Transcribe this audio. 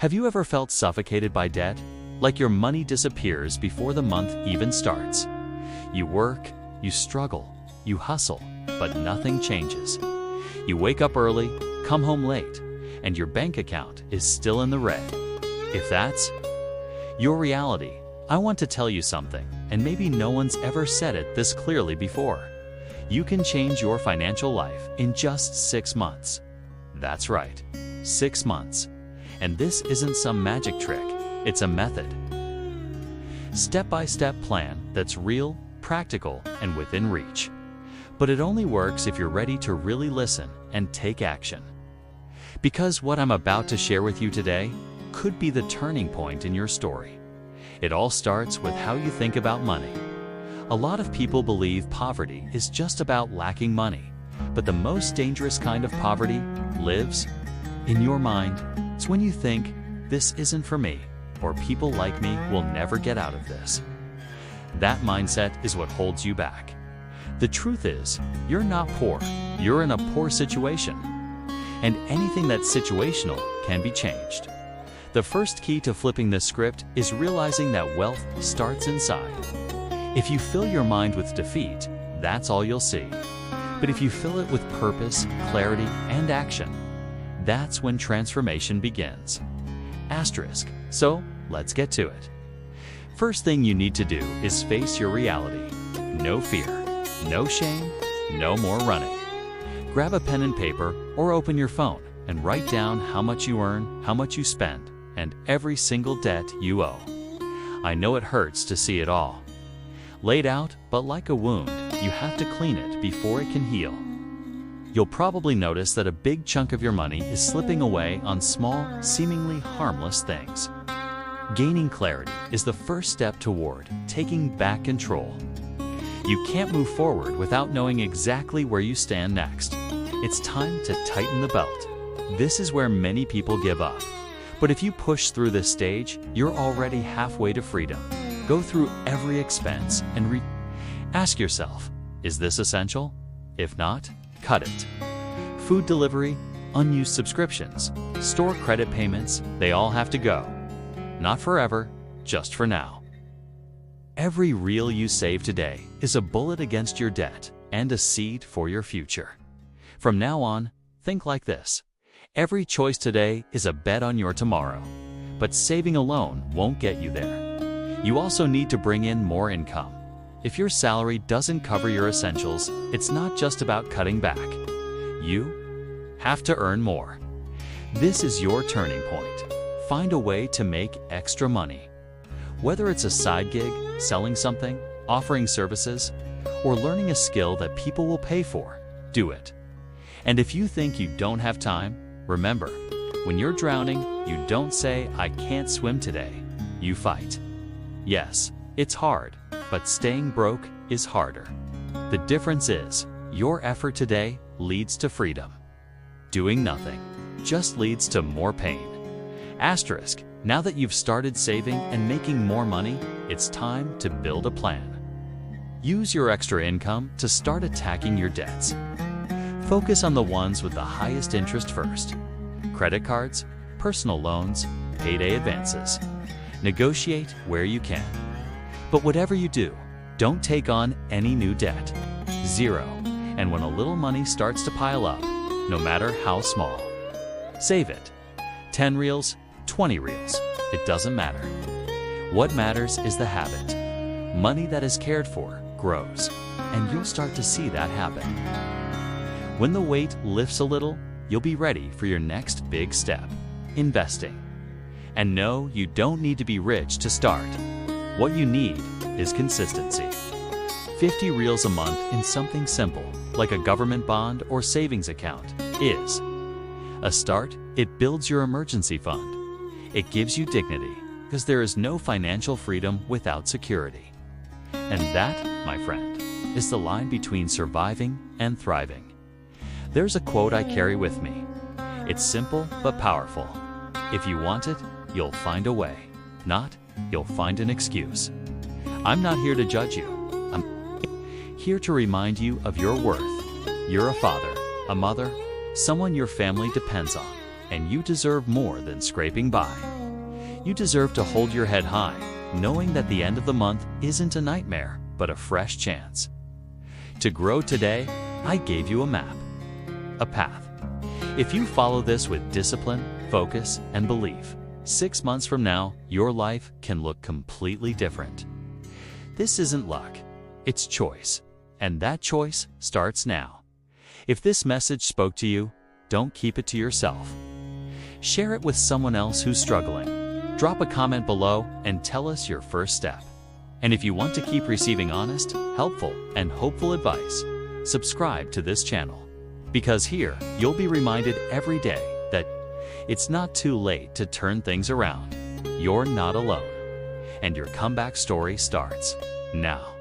Have you ever felt suffocated by debt? Like your money disappears before the month even starts. You work, you struggle, you hustle, but nothing changes. You wake up early, come home late, and your bank account is still in the red. If that's your reality, I want to tell you something, and maybe no one's ever said it this clearly before. You can change your financial life in just 6 months. That's right, 6 months. And this isn't some magic trick, it's a method. Step-by-step plan that's real, practical, and within reach. But it only works if you're ready to really listen and take action. Because what I'm about to share with you today could be the turning point in your story. It all starts with how you think about money. A lot of people believe poverty is just about lacking money, but the most dangerous kind of poverty lives in your mind. It's when you think, this isn't for me, or people like me will never get out of this. That mindset is what holds you back. The truth is, you're not poor, you're in a poor situation. And anything that's situational can be changed. The first key to flipping this script is realizing that wealth starts inside. If you fill your mind with defeat, that's all you'll see. But if you fill it with purpose, clarity, and action, that's when transformation begins. Asterisk. So, let's get to it. First thing you need to do is face your reality. No fear, no shame, no more running. Grab a pen and paper or open your phone and write down how much you earn, how much you spend, and every single debt you owe. I know it hurts to see it all laid out, but like a wound, you have to clean it before it can heal. You'll probably notice that a big chunk of your money is slipping away on small, seemingly harmless things. Gaining clarity is the first step toward taking back control. You can't move forward without knowing exactly where you stand next. It's time to tighten the belt. This is where many people give up. But if you push through this stage, you're already halfway to freedom. Go through every expense and ask yourself, is this essential? If not, cut it. Food delivery, unused subscriptions, store credit payments, they all have to go. Not forever, just for now. Every real you save today is a bullet against your debt and a seed for your future. From now on, think like this. Every choice today is a bet on your tomorrow. But saving alone won't get you there. You also need to bring in more income. If your salary doesn't cover your essentials, it's not just about cutting back. You have to earn more. This is your turning point. Find a way to make extra money. Whether it's a side gig, selling something, offering services, or learning a skill that people will pay for, do it. And if you think you don't have time, remember, when you're drowning, you don't say, I can't swim today. You fight. Yes, it's hard, but staying broke is harder. The difference is, your effort today leads to freedom. Doing nothing just leads to more pain. Asterisk. Now that you've started saving and making more money, it's time to build a plan. Use your extra income to start attacking your debts. Focus on the ones with the highest interest first. Credit cards, personal loans, payday advances. Negotiate where you can. But whatever you do, don't take on any new debt. Zero. And when a little money starts to pile up, no matter how small, save it. 10 reals, 20 reals, it doesn't matter. What matters is the habit. Money that is cared for grows, and you'll start to see that happen. When the weight lifts a little, you'll be ready for your next big step, investing. And no, you don't need to be rich to start. What you need is consistency. 50 reals a month in something simple, like a government bond or savings account, is a start. It builds your emergency fund. It gives you dignity, because there is no financial freedom without security. And that, my friend, is the line between surviving and thriving. There's a quote I carry with me. It's simple but powerful. If you want it, you'll find a way. Not, you'll find an excuse. I'm not here to judge you. I'm here to remind you of your worth. You're a father, a mother, someone your family depends on. and you deserve more than scraping by. You deserve to hold your head high, knowing that the end of the month isn't a nightmare, but a fresh chance. To grow today, I gave you a map, a path. If you follow this with discipline, focus, and belief, 6 months from now, your life can look completely different. This isn't luck, it's choice, and that choice starts now. If this message spoke to you, don't keep it to yourself. Share it with someone else who's struggling. Drop a comment below and tell us your first step. And if you want to keep receiving honest, helpful, and hopeful advice, subscribe to this channel. Because here, you'll be reminded every day that it's not too late to turn things around. You're not alone. And your comeback story starts now.